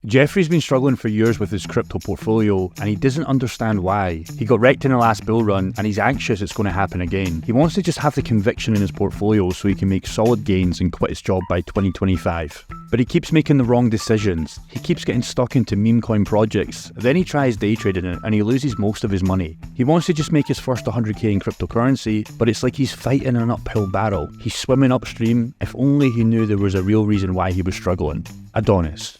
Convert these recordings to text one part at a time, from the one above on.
Jeffrey's been struggling for years with his crypto portfolio and he doesn't understand why. He got wrecked in the last bull run and he's anxious it's going to happen again. He wants to just have the conviction in his portfolio so he can make solid gains and quit his job by 2025. But he keeps making the wrong decisions. He keeps getting stuck into meme coin projects. Then he tries day trading it and he loses most of his money. He wants to just make his first 100k in cryptocurrency, but it's like he's fighting an uphill battle. He's swimming upstream. If only he knew there was a real reason why he was struggling. Adonis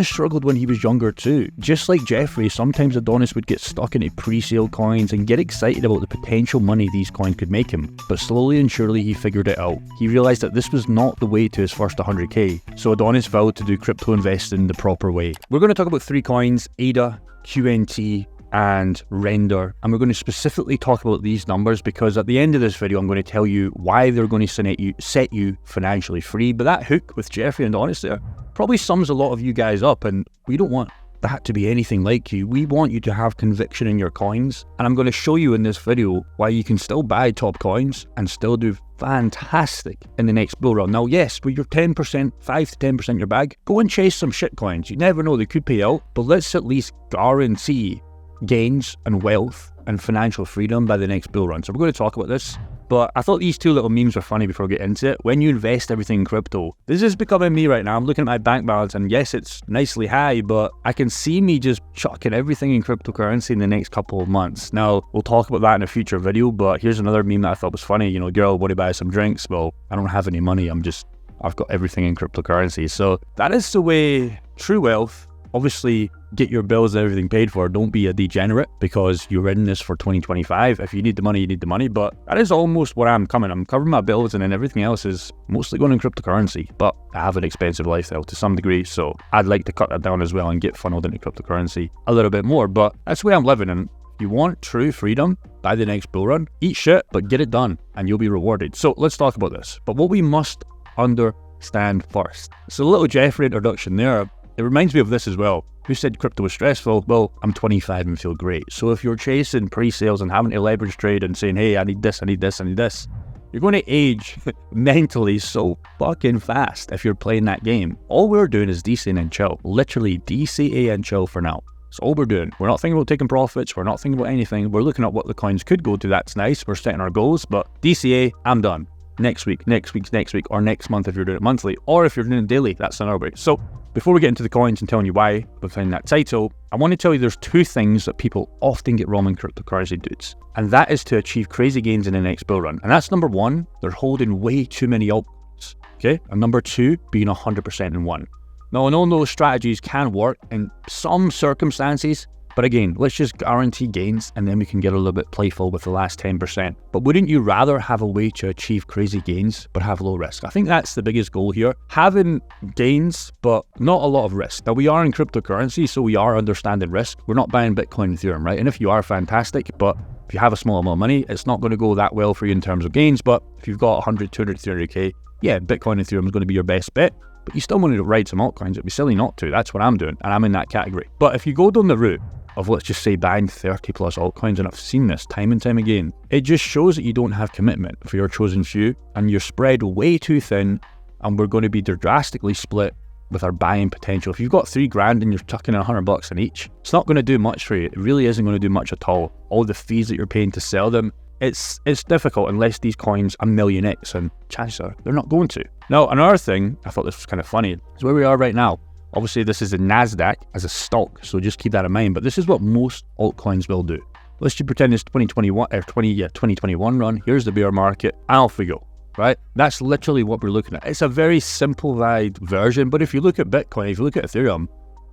struggled when he was younger too. Just like Jeffrey, sometimes Adonis would get stuck into pre-sale coins and get excited about the potential money these coins could make him. But slowly and surely he figured it out. He realized that this was not the way to his first 100k. So Adonis vowed to do crypto investing the proper way. We're going to talk about 3 coins: ADA, QNT, and RNDR, and we're going to specifically talk about these numbers because at the end of this video I'm going to tell you why they're going to set you financially free. But that hook with Jeffrey and Adonis there probably sums a lot of you guys up, and we don't want that to be anything like you. We want you to have conviction in your coins, and I'm going to show you in this video why you can still buy top coins and still do fantastic in the next bull run. Now yes, with your 10%, 5 to 10% in your bag, go and chase some shit coins. You never know, they could pay out, but let's at least guarantee gains and wealth and financial freedom by the next bull run. So we're going to talk about this, but I thought these 2 little memes were funny before I get into it. When you invest everything in crypto, this is becoming me right now. I'm looking at my bank balance and yes, it's nicely high, but I can see me just chucking everything in cryptocurrency in the next couple of months. Now, we'll talk about that in a future video, but here's another meme that I thought was funny. You know, girl, want to buy some drinks? Well, I don't have any money. I've got everything in cryptocurrency. So that is the way true wealth. Obviously, get your bills and everything paid for. Don't be a degenerate because you're in this for 2025. If you need the money, you need the money. But that is almost where I'm coming. I'm covering my bills and then everything else is mostly going in cryptocurrency. But I have an expensive lifestyle to some degree, so I'd like to cut that down as well and get funneled into cryptocurrency a little bit more. But that's the way I'm living. And if you want true freedom by the next bull run, eat shit, but get it done and you'll be rewarded. So let's talk about this. But what we must understand first. So a little Jeffrey introduction there. It reminds me of this as well. Who said crypto was stressful? Well, I'm 25 and feel great. So if you're chasing pre-sales and having to leverage trade and saying, hey, I need this, I need this, I need this, you're going to age mentally so fucking fast if you're playing that game. All we're doing is DCA and chill. Literally DCA and chill for now. That's all we're doing. We're not thinking about taking profits. We're not thinking about anything. We're looking at what the coins could go to. That's nice. We're setting our goals, but DCA, I'm done. Next week, or next month if you're doing it monthly, or if you're doing it daily, that's another way. So before we get into the coins and telling you why behind that title, I want to tell you there's 2 things that people often get wrong in cryptocurrency, dudes. And that is to achieve crazy gains in the next bull run. And that's number 1, they're holding way too many altcoins. Okay? And number 2, being 100% in one. Now, I know those strategies can work in some circumstances, but again, let's just guarantee gains and then we can get a little bit playful with the last 10%. But wouldn't you rather have a way to achieve crazy gains but have low risk? I think that's the biggest goal here. Having gains but not a lot of risk. Now we are in cryptocurrency, so we are understanding risk. We're not buying Bitcoin and Ethereum, right? And if you are, fantastic, but if you have a small amount of money, it's not going to go that well for you in terms of gains. But if you've got 100, 200, 300k, yeah, Bitcoin and Ethereum is going to be your best bet. But you still want to ride some altcoins. It'd be silly not to. That's what I'm doing, and I'm in that category. But if you go down the route of, let's just say, buying 30 plus altcoins, and I've seen this time and time again, it just shows that you don't have commitment for your chosen few, and you're spread way too thin, and we're going to be drastically split with our buying potential. If you've got 3 grand and you're tucking in $100 in each, it's not going to do much for you. It really isn't going to do much at all. All the fees that you're paying to sell them, it's difficult unless these coins are million X, and chances are they're not going to. Now, another thing, I thought this was kind of funny, is where we are right now. Obviously, this is a NASDAQ as a stock, so just keep that in mind. But this is what most altcoins will do. Let's just pretend it's 2021 run. Here's the bear market, and off we go, right? That's literally what we're looking at. It's a very simplified version, but if you look at Bitcoin, if you look at Ethereum,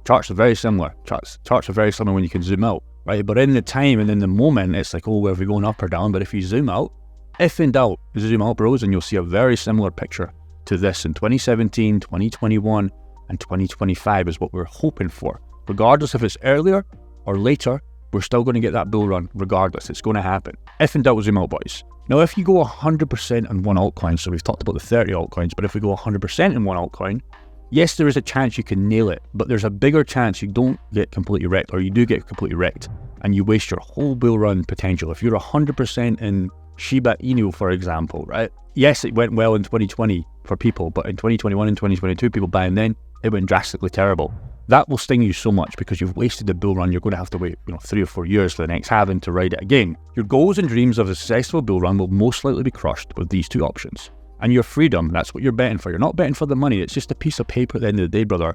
charts are very similar. Charts are very similar when you can zoom out, right? But in the time and in the moment, it's like, oh, where are we going, up or down? But if you zoom out, if in doubt, zoom out, bros, and you'll see a very similar picture to this in 2017, 2021, and 2025 is what we're hoping for. Regardless if it's earlier or later, we're still going to get that bull run regardless. It's going to happen. If in doubt, zoom out, boys. Now, if you go 100% in one altcoin, so we've talked about the 30 altcoins, but if we go 100% in one altcoin, yes, there is a chance you can nail it, but there's a bigger chance you don't get completely wrecked, or you do get completely wrecked, and you waste your whole bull run potential. If you're 100% in Shiba Inu, for example, right? Yes, it went well in 2020 for people, but in 2021 and 2022, people buying then, it went drastically terrible. That will sting you so much because you've wasted the bull run. You're going to have to wait 3 or 4 years for the next halving to ride it again. Your goals and dreams of a successful bull run will most likely be crushed with these two options. And your freedom, that's what you're betting for. You're not betting for the money. It's just a piece of paper at the end of the day, brother.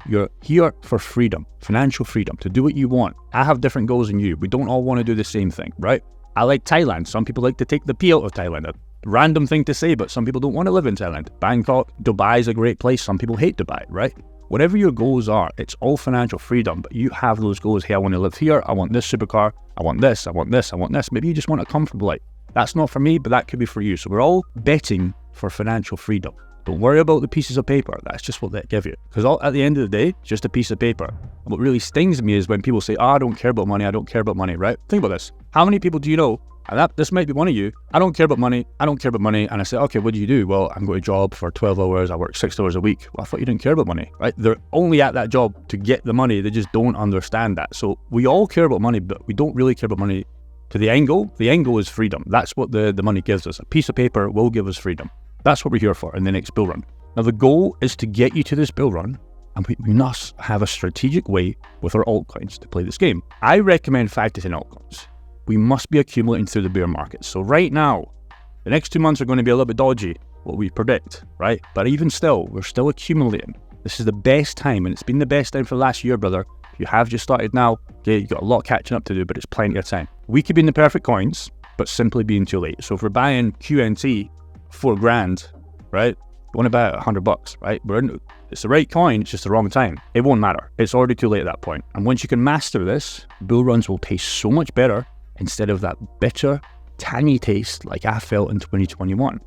You're here for freedom, financial freedom, to do what you want. I have different goals than you. We don't all want to do the same thing, right? I like Thailand. Some people like to take the P out of Thailand. A random thing to say, but some people don't want to live in Thailand. Bangkok, Dubai is a great place. Some people hate Dubai, right? Whatever your goals are, it's all financial freedom, but you have those goals. Hey, I want to live here. I want this supercar. I want this. I want this. I want this. Maybe you just want a comfortable life. That's not for me, but that could be for you. So we're all betting for financial freedom. Don't worry about the pieces of paper. That's just what they give you. Because at the end of the day, it's just a piece of paper. And what really stings me is when people say, I don't care about money. I don't care about money, right? Think about this. How many people do you know? And this might be one of you. I don't care about money. I don't care about money. And I say, okay, what do you do? Well, I'm going to job for 12 hours. I work 6 hours a week. Well, I thought you didn't care about money, right? They're only at that job to get the money. They just don't understand that. So we all care about money, but we don't really care about money to the end goal. The end goal is freedom. That's what the money gives us. A piece of paper will give us freedom. That's what we're here for in the next bull run. Now, the goal is to get you to this bull run, and we must have a strategic way with our altcoins to play this game. I recommend 5 to 10 altcoins. We must be accumulating through the bear market. So right now, the next 2 months are going to be a little bit dodgy, what we predict, right? But even still, we're still accumulating. This is the best time, and it's been the best time for the last year, brother. If you have just started now, okay, you've got a lot catching up to do, but it's plenty of time. We could be in the perfect coins, but simply being too late. So if we're buying QNT, 4 grand, right? You want to buy it $100, right? It's the right coin, it's just the wrong time. It won't matter. It's already too late at that point. And once you can master this, bull runs will taste so much better instead of that bitter, tangy taste like I felt in 2021.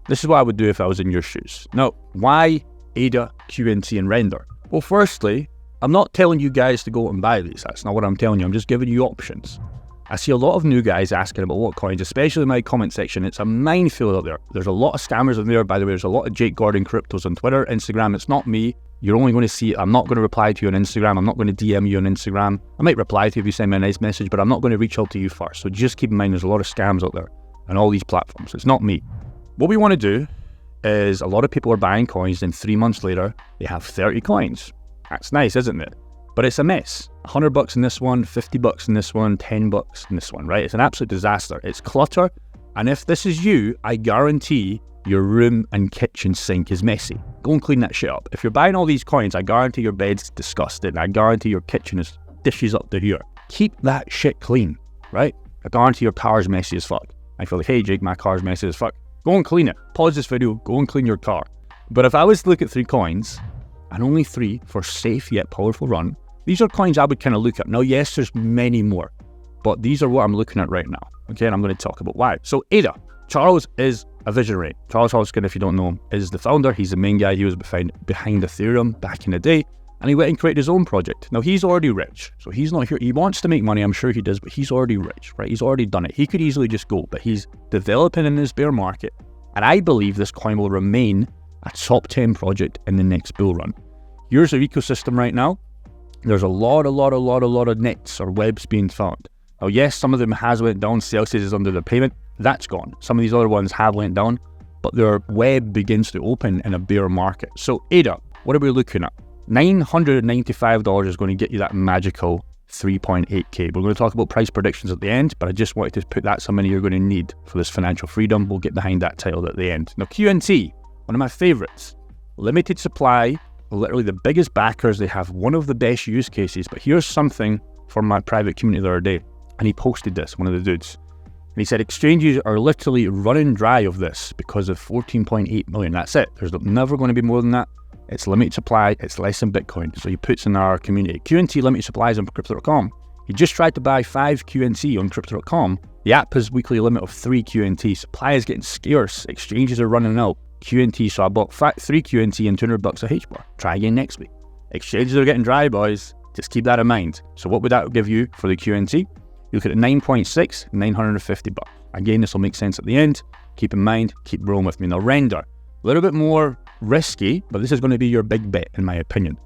This is what I would do if I was in your shoes. Now, why ADA, QNT, and Render? Well, firstly, I'm not telling you guys to go out and buy these. That's not what I'm telling you. I'm just giving you options. I see a lot of new guys asking about what coins, especially in my comment section. It's a minefield out there. There's a lot of scammers in there. By the way, there's a lot of Jake Gordon cryptos on Twitter, Instagram. It's not me. You're only going to see it. I'm not going to reply to you on Instagram. I'm not going to DM you on Instagram. I might reply to you if you send me a nice message, but I'm not going to reach out to you first. So just keep in mind, there's a lot of scams out there on all these platforms. It's not me. What we want to do is a lot of people are buying coins, and 3 months later, they have 30 coins. That's nice, isn't it? But it's a mess. $100 in this one, $50 in this one, $10 in this one, right? It's an absolute disaster. It's clutter. And if this is you, I guarantee your room and kitchen sink is messy. Go and clean that shit up. If you're buying all these coins, I guarantee your bed's disgusting. I guarantee your kitchen is dishes up to here. Keep that shit clean, right? I guarantee your car's messy as fuck. I feel like, hey Jake, my car's messy as fuck. Go and clean it. Pause this video, go and clean your car. But if I was to look at 3 coins, and only 3 for safe yet powerful run, these are coins I would kind of look at. Now, yes, there's many more, but these are what I'm looking at right now. Okay, and I'm going to talk about why. So ADA, Charles is a visionary. Charles Hoskin, if you don't know him, is the founder. He's the main guy. He was behind Ethereum back in the day, and he went and created his own project. Now, he's already rich, so he's not here. He wants to make money, I'm sure he does, but he's already rich, right? He's already done it. He could easily just go, but he's developing in this bear market, and I believe this coin will remain a top 10 project in the next bull run. Here's our ecosystem right now. There's a lot of nets or webs being found. Now, yes, some of them has went down. Celsius is under the payment. That's gone. Some of these other ones have went down, but their web begins to open in a bear market. So ADA, what are we looking at? $995 is going to get you that magical 3.8K. We're going to talk about price predictions at the end, but I just wanted to put that some money you're going to need for this financial freedom. We'll get behind that title at the end. Now, QNT, one of my favorites. Limited supply. Literally the biggest backers. They have one of the best use cases. But here's something from my private community the other day, and he posted this, one of the dudes, and he said exchanges are literally running dry of this because of 14.8 million. That's it. There's never going to be more than that. It's limited supply. It's less than Bitcoin. So he puts in our community QNT limited supplies on crypto.com. He just tried to buy 5 QNT on crypto.com. The app has weekly limit of 3 QNT. Supply is getting scarce. Exchanges are running out. QNT, so I bought 3 QNT and $200 a H bar. Try again next week. Exchanges are getting dry, boys. Just keep that in mind. So what would that give you for the QNT? You look at 9.6, $950. Again, this will make sense at the end. Keep in mind, keep rolling with me. Now, Render, a little bit more risky, but this is going to be your big bet, in my opinion.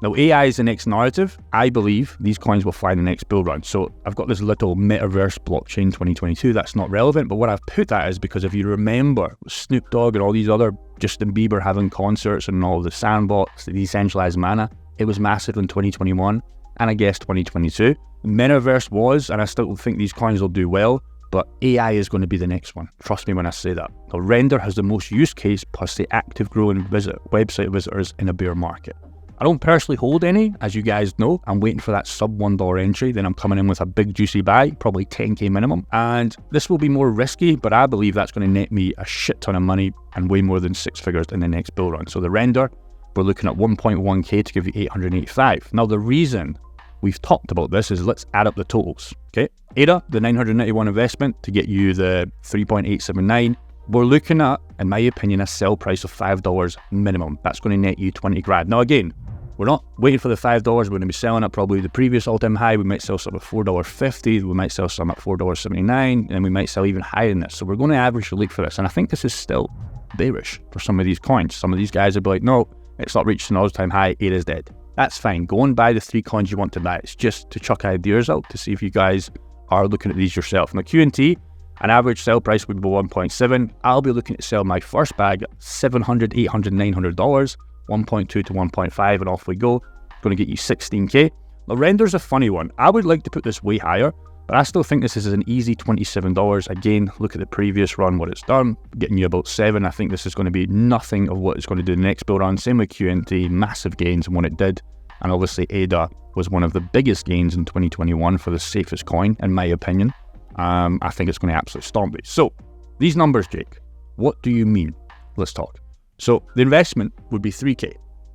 Now, AI is the next narrative. I believe these coins will fly in the next bull run. So I've got this little metaverse blockchain 2022. That's not relevant, but what I've put that is because if you remember Snoop Dogg and all these other Justin Bieber having concerts and all the sandbox, the decentralized mana, it was massive in 2021 and I guess 2022. Metaverse was, and I still think these coins will do well, but AI is going to be the next one. Trust me when I say that. Now, Render has the most use case plus the active growing website visitors in a bear market. I don't personally hold any, as you guys know. I'm waiting for that sub $1 entry, then I'm coming in with a big juicy buy, probably 10k minimum. And this will be more risky, but I believe that's going to net me a shit ton of money and way more than 6 figures in the next bull run. So the Render, we're looking at 1.1k to give you 885. Now the reason we've talked about this is let's add up the totals, okay? ADA, the 991 investment to get you the 3.879. We're looking at, in my opinion, a sell price of $5 minimum. That's going to net you 20 grand. Now again, we're not waiting for the $5. We're going to be selling at probably the previous all-time high. We might sell some at $4.50. We might sell some at $4.79, and we might sell even higher than this. So we're going to average the leak for this. And I think this is still bearish for some of these coins. Some of these guys will be like, no, it's not reached an all-time high. It is dead. That's fine. Go and buy the 3 coins you want to buy. It's just to chuck ideas out to see if you guys are looking at these yourself. Now QNT, an average sell price would be 1.7. I'll be looking to sell my first bag at $700, $800, $900. 1.2 to 1.5 and off we go. Going to get you 16k. Now Render's a funny one. I would like to put this way higher, but I still think this is an easy $27. Again, look at the previous run, what it's done, getting you about 7. I think this is going to be nothing of what it's going to do the next bull run. Same with QNT, massive gains in what it did. And obviously ADA was one of the biggest gains in 2021 for the safest coin, in my opinion. I think it's going to absolutely storm these. So these numbers, Jake, what do you mean? Let's talk. So the investment would be 3k,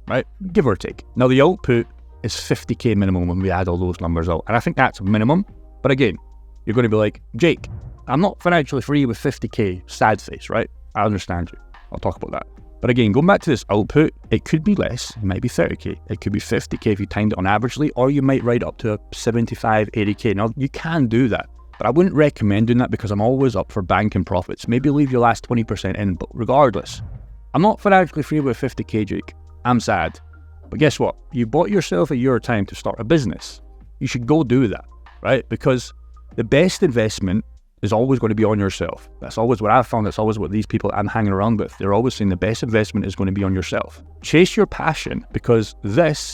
right? Give or take. Now the output is 50k minimum when we add all those numbers out. And I think that's minimum. But again, you're going to be like, Jake, I'm not financially free with 50k, sad face, right? I understand you. I'll talk about that. But again, going back to this output, it could be less. It might be 30k. It could be 50k if you timed it on averagely, or you might ride up to 75, 80k. Now you can do that, but I wouldn't recommend doing that because I'm always up for banking profits. Maybe leave your last 20% in, but regardless, I'm not financially free with 50k, Jake. I'm sad. But guess what? You bought yourself a year time to start a business. You should go do that, right? Because the best investment is always going to be on yourself. That's always what I've found. That's always what these people I'm hanging around with. They're always saying the best investment is going to be on yourself. Chase your passion, because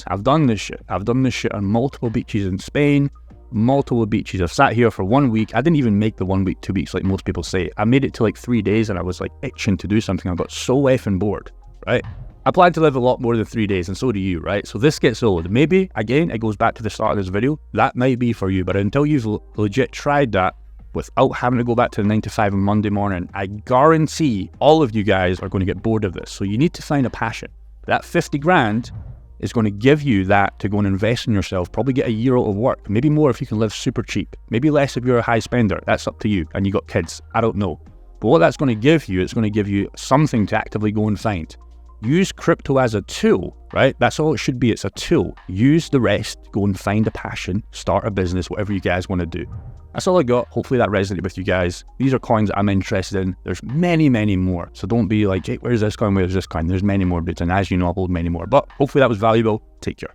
I've done this shit. I've done this shit on multiple beaches in Spain, multiple beaches. I've sat here for 1 week. I didn't even make the 1 week, 2 weeks like most people say. I made it to like 3 days and I was like itching to do something. I got so effing bored, right? I plan to live a lot more than 3 days, and so do you, right? So this gets old. Maybe, again, it goes back to the start of this video. That might be for you, but until you've legit tried that without having to go back to the 9 to 5 on Monday morning, I guarantee all of you guys are going to get bored of this. So you need to find a passion. That 50 grand is going to give you that to go and invest in yourself, probably get a year out of work, maybe more if you can live super cheap, maybe less if you're a high spender. That's up to you, and you got kids, I don't know. But what that's going to give you, it's going to give you something to actively go and find. Use crypto as a tool, right? That's all it should be, it's a tool. Use the rest, go and find a passion, start a business, whatever you guys want to do. That's all I got. Hopefully that resonated with you guys. These are coins that I'm interested in. There's many, many more. So don't be like, Jake, where's this coin? Where's this coin? There's many more, but and as you know, I'll hold many more. But hopefully that was valuable. Take care.